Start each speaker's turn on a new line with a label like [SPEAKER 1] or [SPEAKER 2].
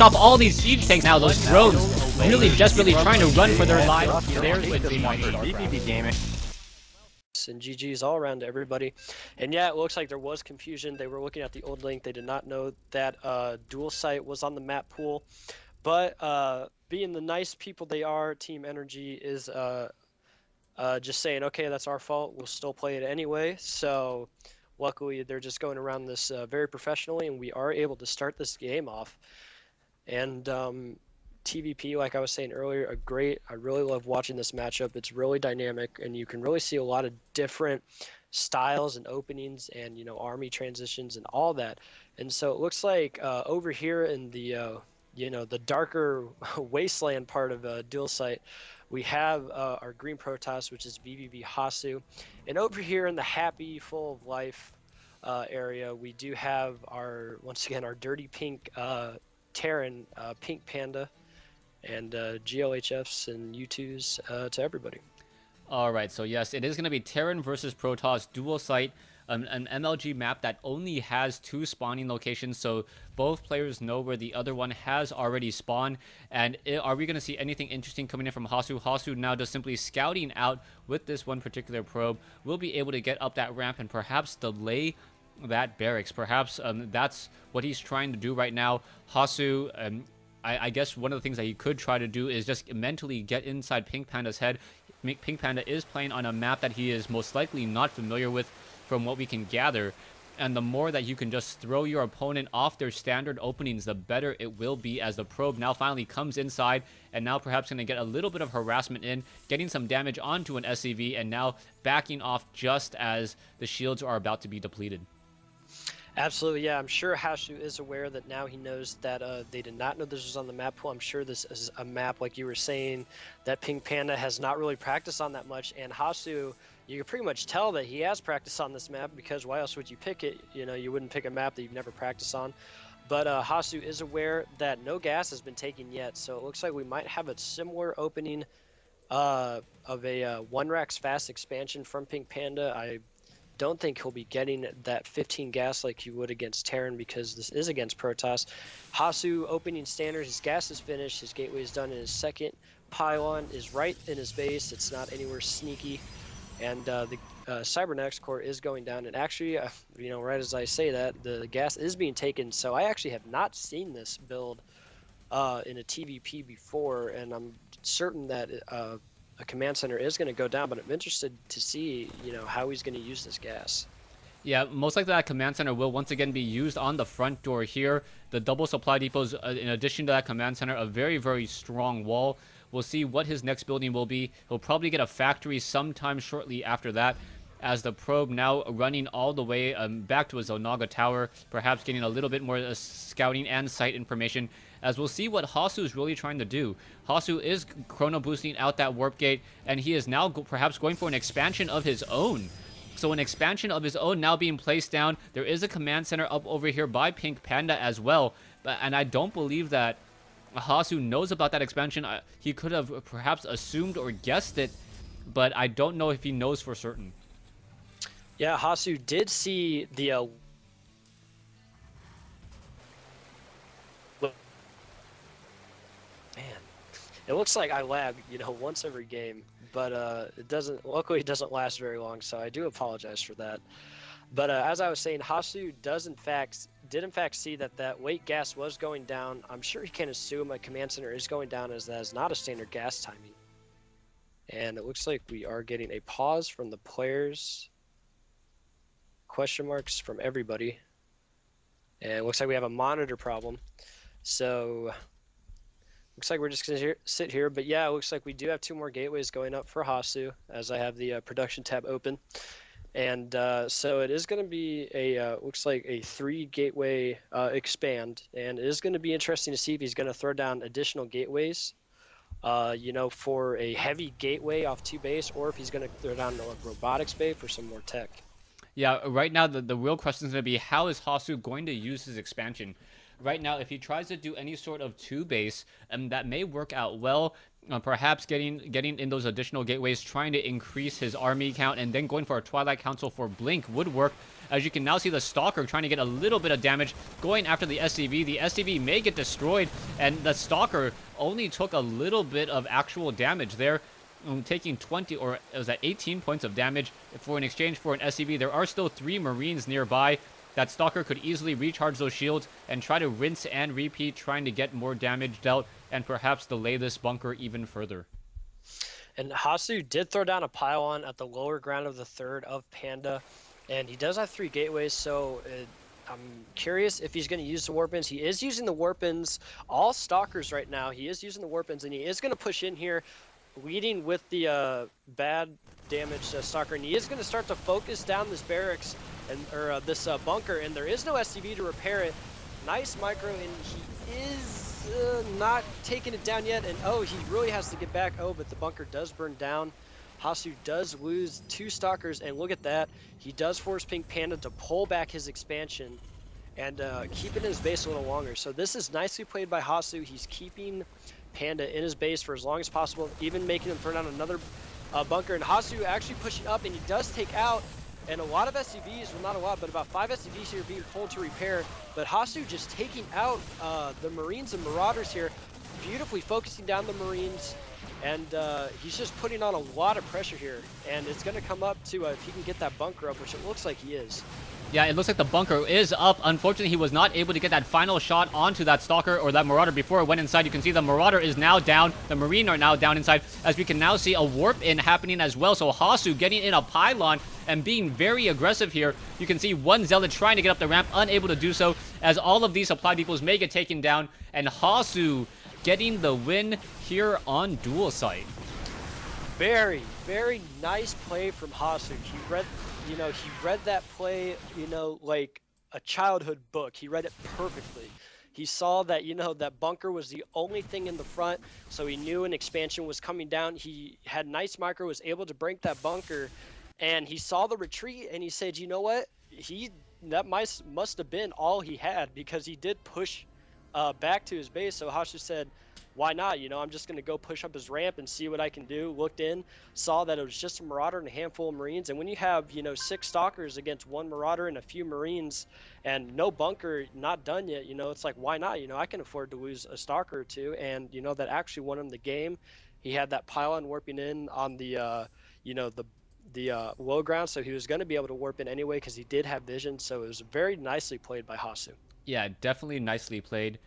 [SPEAKER 1] chop all these siege tanks now. Those drones really desperately trying to run for their lives. There's Wednesday Night
[SPEAKER 2] vVv gaming.
[SPEAKER 3] And GG's all around to everybody. And yeah, it looks like there was confusion. They were looking at the old link. They did not know that dual site was on the map pool. But being the nice people they are, Team NrG is just saying, okay, that's our fault. We'll still play it anyway. So luckily, they're just going around this very professionally, and we are able to start this game off. And TVP, like I was saying earlier, I really love watching this matchup. It's really dynamic, and you can really see a lot of different styles and openings and, you know, army transitions and all that. And so it looks like over here in the, you know, the darker wasteland part of dual site, we have our green Protoss, which is vVv Hasuu. And over here in the happy, full of life area, we do have our, once again, our dirty pink Terran, PinkPanda, and GLHFs and U2s to everybody.
[SPEAKER 1] All right, so yes, it is going to be Terran versus Protoss dual site, an MLG map that only has 2 spawning locations, so both players know where the other one has already spawned. And are we going to see anything interesting coming in from Hasuu? Hasuu now just simply scouting out with this one particular probe, will be able to get up that ramp and perhaps delay that barracks. Perhaps that's what he's trying to do right now. Hasuu, I guess one of the things that he could try to do is just mentally get inside PinkPanda's head. PinkPanda is playing on a map that he is most likely not familiar with from what we can gather. And the more that you can just throw your opponent off their standard openings, the better it will be, as the probe now finally comes inside and now perhaps going to get a little bit of harassment in, getting some damage onto an SCV, and now backing off just as the shields are about to be depleted.
[SPEAKER 3] Absolutely, yeah. I'm sure Hasuu is aware that now he knows that they did not know this was on the map pool. I'm sure this is a map, like you were saying, that PinkPanda has not really practiced on that much. And Hasuu, you can pretty much tell that he has practiced on this map, because why else would you pick it? You know, you wouldn't pick a map that you've never practiced on. But Hasuu is aware that no gas has been taken yet, so it looks like we might have a similar opening of a 1 racks fast expansion from PinkPanda. I don't think he'll be getting that 15 gas like you would against Terran, because this is against Protoss. Hasuu opening standard, his gas is finished, his gateway is done in his second. Pylon is right in his base, it's not anywhere sneaky. And the cybernetics core is going down, and actually, you know, right as I say that, the gas is being taken. So I actually have not seen this build in a TVP before, and I'm certain that a command center is going to go down, but I'm interested to see, you know, how he's going to use this gas.
[SPEAKER 1] Yeah, most likely that command center will once again be used on the front door here. The double supply depots, in addition to that command center, a very, very strong wall. We'll see what his next building will be. He'll probably get a factory sometime shortly after that, as the probe now running all the way back to his Onaga tower, perhaps getting a little bit more scouting and site information, as we'll see what Hasuu is really trying to do. Hasuu is chrono boosting out that warp gate, and he is now perhaps going for an expansion of his own. So an expansion of his own now being placed down. There is a command center up over here by PinkPanda as well, and I don't believe that Hasuu knows about that expansion. He could have perhaps assumed or guessed it, but I don't know if he knows for certain.
[SPEAKER 3] Yeah, Hasuu did see the it looks like I lag, you know, once every game, but it doesn't. Luckily, it doesn't last very long, so I do apologize for that. But as I was saying, Hasuu did in fact see that that weight gas was going down. I'm sure he can assume a command center is going down, as that is not a standard gas timing. And it looks like we are getting a pause from the players. Question marks from everybody. And it looks like we have a monitor problem. So looks like we're just going to sit here. But yeah, it looks like we do have 2 more gateways going up for Hasuu, as I have the production tab open. And so it is going to be a, looks like a 3 gateway expand. And it is going to be interesting to see if he's going to throw down additional gateways, you know, for a heavy gateway off 2 base, or if he's going to throw down a robotics bay for some more tech.
[SPEAKER 1] Yeah, right now the real question is going to be, how is Hasuu going to use his expansion? Right now, if he tries to do any sort of 2 base, that may work out well. Perhaps getting in those additional gateways, trying to increase his army count, and then going for a Twilight Council for Blink would work. As you can now see, the Stalker trying to get a little bit of damage, going after the SCV. The SCV may get destroyed, and the Stalker only took a little bit of actual damage there, taking 20, or was that 18 points of damage for an exchange for an SCV. There are still 3 Marines nearby. That Stalker could easily recharge those shields and try to rinse and repeat, trying to get more damage dealt and perhaps delay this bunker even further.
[SPEAKER 3] And Hasuu did throw down a pylon at the lower ground of the third of Panda, and he does have 3 gateways, so I'm curious if he's going to use the warpins. He is using the warpins, all Stalkers right now. He is using the warpins, and he is going to push in here, leading with the bad damage Stalker, and he is going to start to focus down this barracks, or this bunker, and there is no SCV to repair it. Nice micro, and he is not taking it down yet, and oh, he really has to get back. Oh, but the bunker does burn down. Hasuu does lose 2 Stalkers, and look at that. He does force PinkPanda to pull back his expansion and keep it in his base a little longer. So this is nicely played by Hasuu. He's keeping Panda in his base for as long as possible, even making him turn on another bunker. And Hasuu actually pushing up, and he does take out, and a lot of SCVs, well, not a lot, but about 5 SCVs here being pulled to repair. But Hasuu just taking out the Marines and Marauders here, beautifully focusing down the Marines. And he's just putting on a lot of pressure here. And it's going to come up to if he can get that bunker up, which it looks like he is.
[SPEAKER 1] Yeah, it looks like the bunker is up. Unfortunately, he was not able to get that final shot onto that Stalker or that Marauder before it went inside. You can see the Marauder is now down. The Marine are now down inside, as we can now see a warp in happening as well. So Hasuu getting in a pylon and being very aggressive here. You can see one Zealot trying to get up the ramp, unable to do so, as all of these supply depots may get taken down. And Hasuu getting the win here on Dual Site.
[SPEAKER 3] Very, very nice play from Hasuu. He read that play, like a childhood book. He read it perfectly. He saw that, that bunker was the only thing in the front, so he knew an expansion was coming down. He had nice micro, was able to break that bunker, and he saw the retreat, and he said, you know what? That must have been all he had, because he did push back to his base. So Hasuu said, why not? I'm just going to go push up his ramp and see what I can do. Looked in, saw that it was just a Marauder and a handful of Marines. And when you have, 6 Stalkers against 1 Marauder and a few Marines and no bunker not done yet, it's like, why not? I can afford to lose a Stalker or 2. And, that actually won him the game. He had that pylon warping in on the, the low ground. So he was going to be able to warp in anyway because he did have vision. So it was very nicely played by Hasuu.
[SPEAKER 1] Yeah, definitely nicely played.